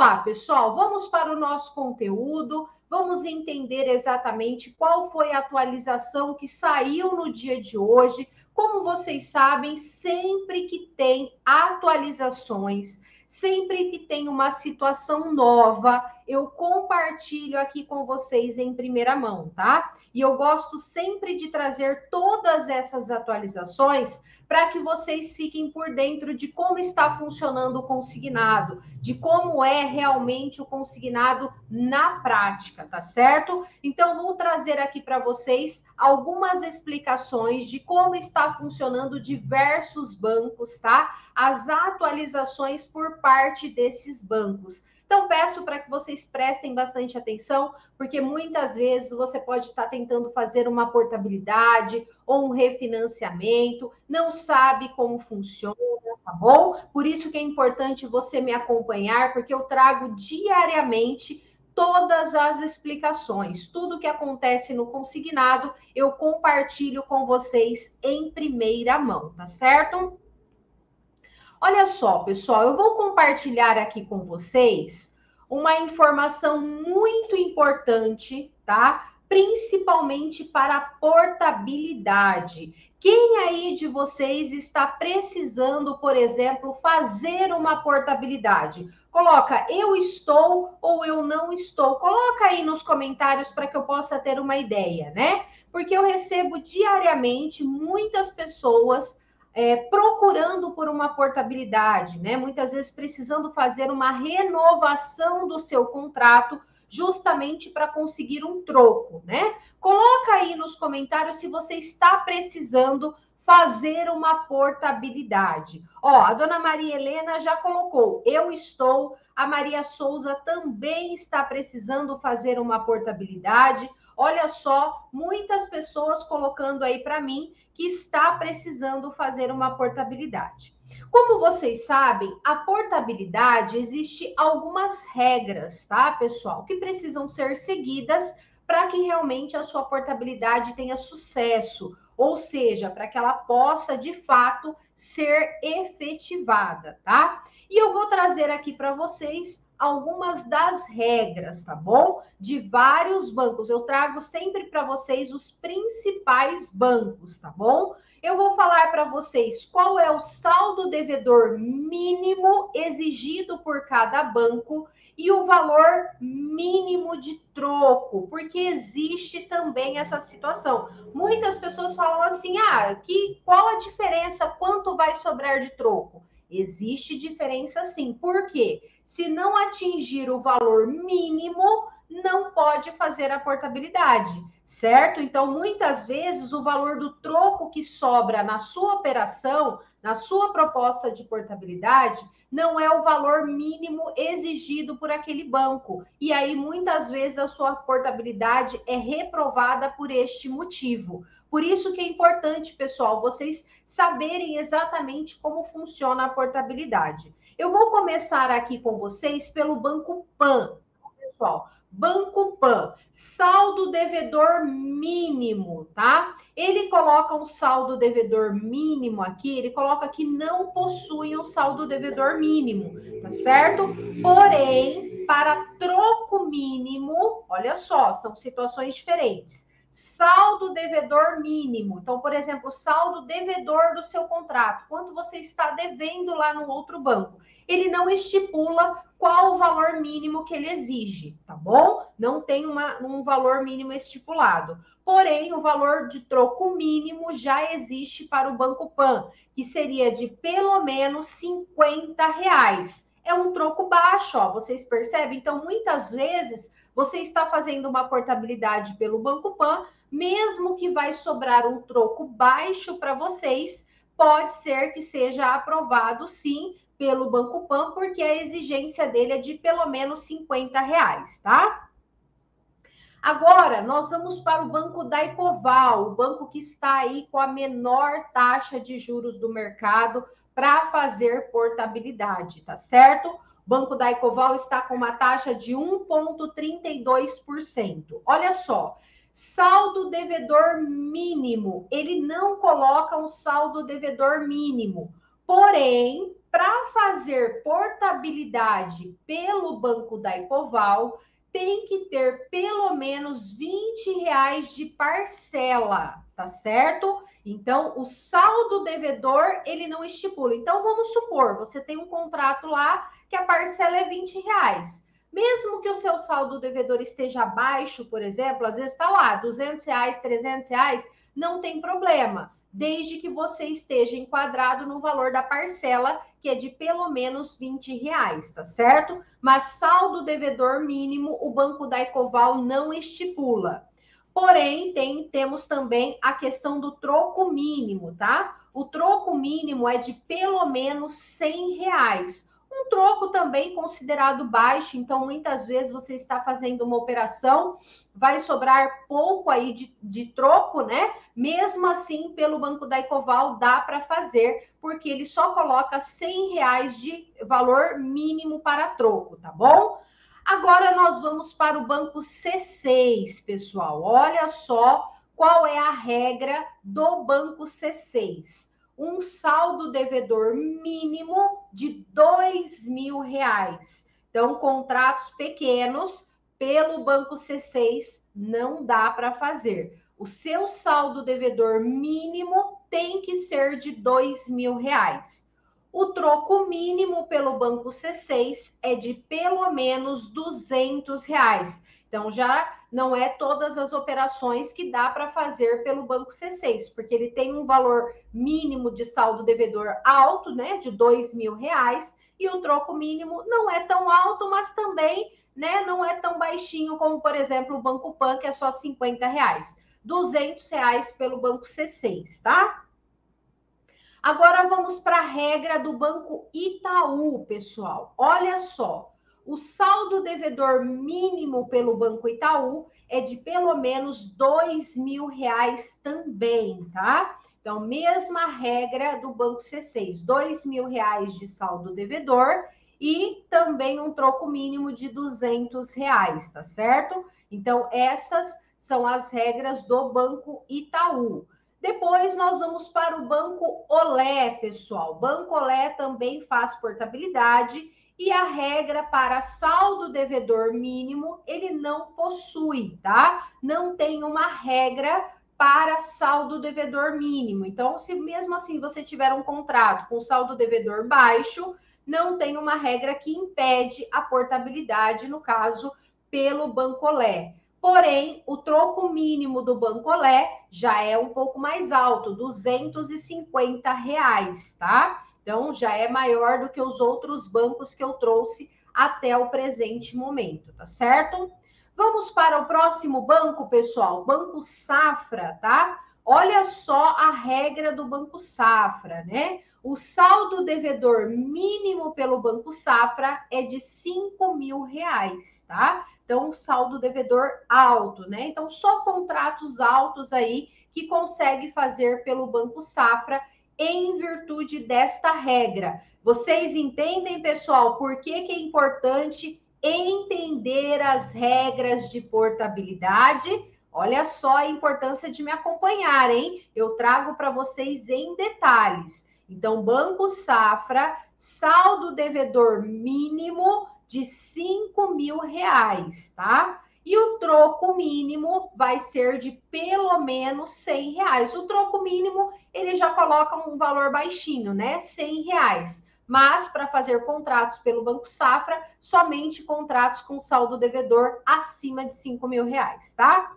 lá, pessoal, vamos para o nosso conteúdo, vamos entender exatamente qual foi a atualização que saiu no dia de hoje. Como vocês sabem, sempre que tem atualizações, sempre que tem uma situação nova, eu compartilho aqui com vocês em primeira mão, tá? E eu gosto sempre de trazer todas essas atualizações para que vocês fiquem por dentro de como está funcionando o consignado, de como é realmente o consignado na prática, tá certo? Então, vou trazer aqui para vocês algumas explicações de como está funcionando diversos bancos, tá? As atualizações por parte desses bancos. Então, peço para que vocês prestem bastante atenção, porque muitas vezes você pode estar tentando fazer uma portabilidade ou um refinanciamento, não sabe como funciona, tá bom? Por isso que é importante você me acompanhar, porque eu trago diariamente todas as explicações, tudo que acontece no consignado, eu compartilho com vocês em primeira mão, tá certo? Olha só, pessoal, eu vou compartilhar aqui com vocês uma informação muito importante, tá? Principalmente para a portabilidade. Quem aí de vocês está precisando, por exemplo, fazer uma portabilidade? Coloca eu estou ou eu não estou. Coloca aí nos comentários para que eu possa ter uma ideia, né? Porque eu recebo diariamente muitas pessoas procurando por uma portabilidade, né? Muitas vezes precisando fazer uma renovação do seu contrato justamente para conseguir um troco, né? Coloca aí nos comentários se você está precisando fazer uma portabilidade. Ó, a dona Maria Helena já colocou, eu estou, a Maria Souza também está precisando fazer uma portabilidade. Olha só, muitas pessoas colocando aí para mim que está precisando fazer uma portabilidade. Como vocês sabem, a portabilidade existe algumas regras, tá, pessoal, que precisam ser seguidas para que realmente a sua portabilidade tenha sucesso, ou seja, para que ela possa de fato ser efetivada, tá? E eu vou trazer aqui para vocês algumas das regras, tá bom? De vários bancos. Eu trago sempre para vocês os principais bancos, tá bom? Eu vou falar para vocês qual é o saldo devedor mínimo exigido por cada banco e o valor mínimo de troco, porque existe também essa situação. Muitas pessoas falam assim: qual a diferença? Quanto vai sobrar de troco? Existe diferença sim. Por quê? Se não atingir o valor mínimo, não pode fazer a portabilidade, certo? Então, muitas vezes, o valor do troco que sobra na sua operação, na sua proposta de portabilidade, não é o valor mínimo exigido por aquele banco. E aí, muitas vezes, a sua portabilidade é reprovada por este motivo. Por isso que é importante, pessoal, vocês saberem exatamente como funciona a portabilidade. Eu vou começar aqui com vocês pelo Banco Pan, pessoal. Banco Pan, saldo devedor mínimo, tá? Ele coloca um saldo devedor mínimo aqui, ele coloca que não possui um saldo devedor mínimo, tá certo? Porém, para troco mínimo, olha só, são situações diferentes. Saldo devedor mínimo. Então, por exemplo, saldo devedor do seu contrato. Quanto você está devendo lá no outro banco? Ele não estipula qual o valor mínimo que ele exige, tá bom? Não tem um valor mínimo estipulado. Porém, o valor de troco mínimo já existe para o Banco Pan, que seria de pelo menos R$ 50. É um troco baixo, ó, vocês percebem? Então, muitas vezes, você está fazendo uma portabilidade pelo Banco Pan, mesmo que vai sobrar um troco baixo para vocês, pode ser que seja aprovado, sim, pelo Banco Pan, porque a exigência dele é de pelo menos R$ 50, tá? Agora, nós vamos para o Banco Daicoval, o banco que está aí com a menor taxa de juros do mercado para fazer portabilidade, tá certo? O Banco Daicoval está com uma taxa de 1,32%. Olha só, saldo devedor mínimo, ele não coloca um saldo devedor mínimo, porém, para fazer portabilidade pelo Banco da Ecoval, tem que ter pelo menos R$ 20 de parcela, tá certo? Então, o saldo devedor, ele não estipula. Então, vamos supor, você tem um contrato lá que a parcela é R$ 20. Mesmo que o seu saldo devedor esteja baixo, por exemplo, às vezes está lá, R$ 200, R$ 300, não tem problema, desde que você esteja enquadrado no valor da parcela, que é de pelo menos R$ 20, tá certo? Mas saldo devedor mínimo, o Banco da Ecoval não estipula. Porém, temos também a questão do troco mínimo, tá? O troco mínimo é de pelo menos R$ 100. Um troco também considerado baixo, então muitas vezes você está fazendo uma operação, vai sobrar pouco aí de troco, né? Mesmo assim, pelo Banco da Ecoval dá para fazer, porque ele só coloca R$ 100 de valor mínimo para troco, tá bom? Agora nós vamos para o banco C6, pessoal. Olha só qual é a regra do banco C6. Um saldo devedor mínimo de R$ 2.000. Então, contratos pequenos pelo banco C6 não dá para fazer. O seu saldo devedor mínimo tem que ser de R$ 2.000. O troco mínimo pelo banco C6 é de pelo menos R$ 200. Então, já não é todas as operações que dá para fazer pelo banco C6, porque ele tem um valor mínimo de saldo devedor alto, né, de R$ 2.000, e o troco mínimo não é tão alto, mas também, né, não é tão baixinho como, por exemplo, o Banco Pan, que é só R$ 50. R$ 200 pelo banco C6, tá? Agora vamos para a regra do Banco Itaú, pessoal. Olha só, o saldo devedor mínimo pelo Banco Itaú é de pelo menos R$ 2.000 também, tá? Então, mesma regra do Banco C6, R$ 2.000 de saldo devedor e também um troco mínimo de R$ 200, tá certo? Então, essas são as regras do Banco Itaú. Depois nós vamos para o Banco Olé, pessoal. Banco Olé também faz portabilidade e a regra para saldo devedor mínimo ele não possui, tá? Não tem uma regra para saldo devedor mínimo. Então, se mesmo assim você tiver um contrato com saldo devedor baixo, não tem uma regra que impede a portabilidade, no caso, pelo Banco Olé. Porém, o troco mínimo do Banco Olé já é um pouco mais alto, R$ 250, tá? Então, já é maior do que os outros bancos que eu trouxe até o presente momento, tá certo? Vamos para o próximo banco, pessoal, Banco Safra, tá? Olha só a regra do Banco Safra, né? O saldo devedor mínimo pelo Banco Safra é de R$ 5.000, tá? Então, saldo devedor alto, né? Então, só contratos altos aí que consegue fazer pelo Banco Safra em virtude desta regra. Vocês entendem, pessoal, por que é importante entender as regras de portabilidade? Olha só a importância de me acompanhar, hein? Eu trago para vocês em detalhes. Então, Banco Safra, saldo devedor mínimo de R$ 5.000, tá? E o troco mínimo vai ser de pelo menos R$ 100. O troco mínimo, ele já coloca um valor baixinho, né? R$ 100. Mas, para fazer contratos pelo Banco Safra, somente contratos com saldo devedor acima de R$ 5.000, tá?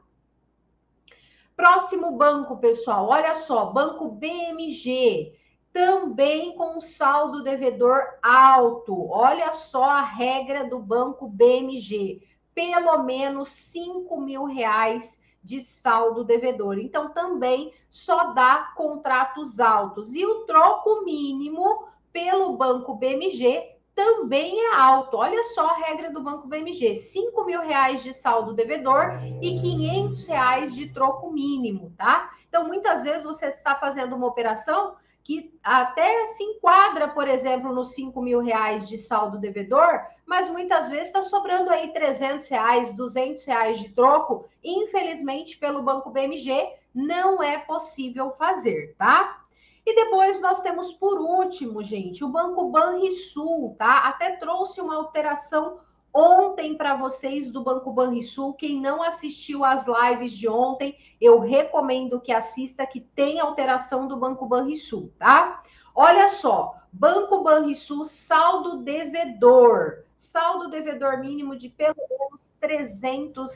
Próximo banco, pessoal, olha só, Banco BMG, também com saldo devedor alto. Olha só a regra do Banco BMG, pelo menos R$ 5.000 de saldo devedor. Então, também só dá contratos altos. E o troco mínimo pelo Banco BMG também é alto. Olha só a regra do Banco BMG, R$ 5.000 de saldo devedor e R$ 500 de troco mínimo, tá? Então, muitas vezes você está fazendo uma operação que até se enquadra, por exemplo, nos R$ 5.000 de saldo devedor, mas muitas vezes está sobrando aí R$ 300, R$ 200 de troco. Infelizmente, pelo Banco BMG, não é possível fazer, tá? E depois nós temos, por último, gente, o Banco Banrisul, tá? Até trouxe uma alteração ontem para vocês do Banco Banrisul. Quem não assistiu às lives de ontem, eu recomendo que assista, que tem alteração do Banco Banrisul, tá? Olha só, Banco Banrisul, saldo devedor mínimo de pelo menos R$ 300,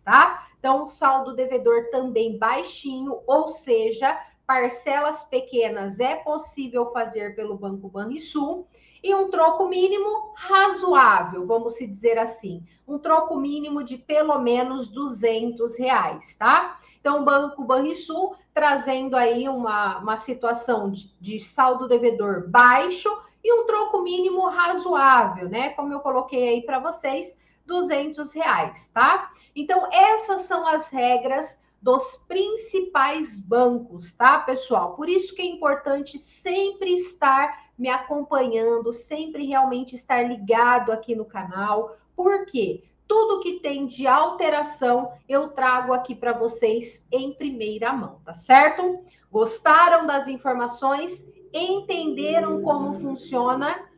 tá? Então, saldo devedor também baixinho, ou seja, parcelas pequenas é possível fazer pelo Banco Banrisul, e um troco mínimo razoável, vamos se dizer assim, um troco mínimo de pelo menos R$ 200, tá? Então, o Banco Banrisul trazendo aí uma situação de saldo devedor baixo e um troco mínimo razoável, né? Como eu coloquei aí para vocês, R$ 200, tá? Então, essas são as regras dos principais bancos, tá, pessoal? Por isso que é importante sempre estar me acompanhando, sempre realmente estar ligado aqui no canal. Por quê? Tudo que tem de alteração eu trago aqui para vocês em primeira mão, tá certo? Gostaram das informações? Entenderam como funciona?